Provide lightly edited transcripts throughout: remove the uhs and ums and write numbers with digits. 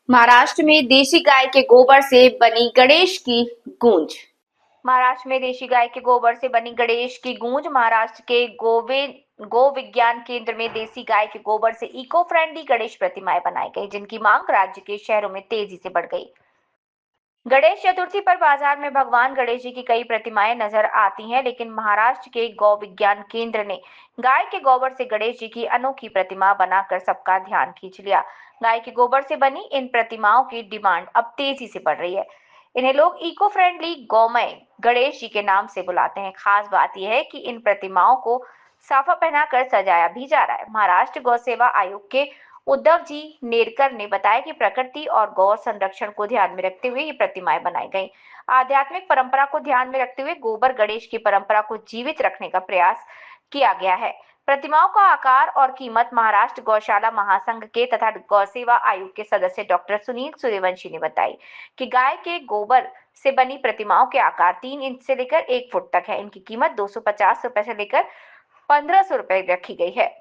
महाराष्ट्र में देशी गाय के गोबर से बनी गणेश की गूंज। महाराष्ट्र में देशी गाय के गोबर से बनी गणेश की गूंज। महाराष्ट्र के गो विज्ञान केंद्र में देसी गाय के गोबर से इको फ्रेंडली गणेश प्रतिमाएं बनाई गई, जिनकी मांग राज्य के शहरों में तेजी से बढ़ गई। गणेश चतुर्थी पर बाजार में भगवान गणेश जी की कई प्रतिमाएं नजर आती हैं, लेकिन महाराष्ट्र के गौ विज्ञान केंद्र ने गाय के गोबर से गणेश जी की अनोखी प्रतिमा बनाकर सबका ध्यान खींच लिया। गाय के गोबर से बनी इन प्रतिमाओं की डिमांड अब तेजी से बढ़ रही है। इन्हें लोग इको फ्रेंडली गौमय गणेश जी के नाम से बुलाते हैं। खास बात यह है कि इन प्रतिमाओं को साफा पहनाकर सजाया भी जा रहा है। महाराष्ट्र गौ सेवा आयोग के उद्धव जी नेरकर ने बताया कि प्रकृति और गौ संरक्षण को ध्यान में रखते हुए ये प्रतिमाएं बनाई गई। आध्यात्मिक परंपरा को ध्यान में रखते हुए गोबर गणेश की परंपरा को जीवित रखने का प्रयास किया गया है। प्रतिमाओं का आकार और कीमत महाराष्ट्र गौशाला महासंघ के तथा गौ सेवा आयोग के सदस्य डॉक्टर सुनील सूर्यवंशी ने बताई कि गाय के गोबर से बनी प्रतिमाओं के आकार 3 इंच से लेकर 1 फुट तक है। इनकी कीमत 250 रुपए से लेकर 1500 रुपए रखी गई है।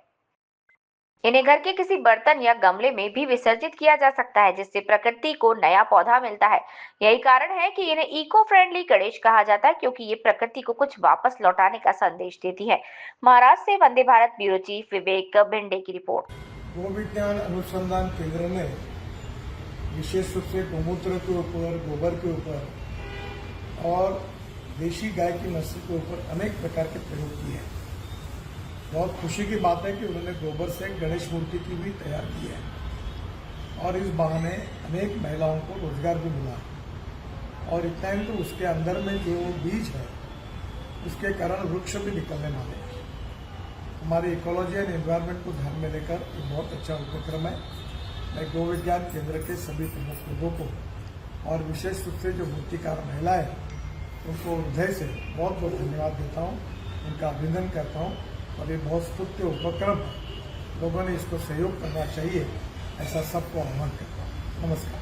इन्हें घर के किसी बर्तन या गमले में भी विसर्जित किया जा सकता है, जिससे प्रकृति को नया पौधा मिलता है। यही कारण है कि इन्हें इको फ्रेंडली गणेश कहा जाता है, क्योंकि ये प्रकृति को कुछ वापस लौटाने का संदेश देती है। महाराष्ट्र से वंदे भारत ब्यूरो चीफ विवेक भिंडे की रिपोर्ट। गो विज्ञान अनुसंधान केंद्र ने विशेष रूप से गोमूत्र के ऊपर, गोबर के ऊपर और देशी गाय की नस्ल के ऊपर अनेक प्रकार के प्रयोग किए हैं। बहुत खुशी की बात है कि उन्होंने गोबर से गणेश मूर्ति की भी तैयार की है और इस बहाने अनेक महिलाओं को रोजगार भी मिला। और इतना ही तो उसके अंदर में जो बीज है उसके कारण वृक्ष भी निकलने वाले हैं। हमारी इकोलॉजी एंड एनवायरनमेंट को ध्यान में लेकर एक बहुत अच्छा उपक्रम है। मैं गो विज्ञान केंद्र के सभी प्रमुख लोगों को और विशेष रूप से जो मूर्तिकार महिलाएं उनको हृदय से बहुत बहुत धन्यवाद देता हूँ, उनका अभिनंदन करता हूँ। और ये बहुत स्तुत्य उपक्रम है, लोगों ने इसको सहयोग करना चाहिए, ऐसा सबको आह्वान करता हूँ। नमस्कार।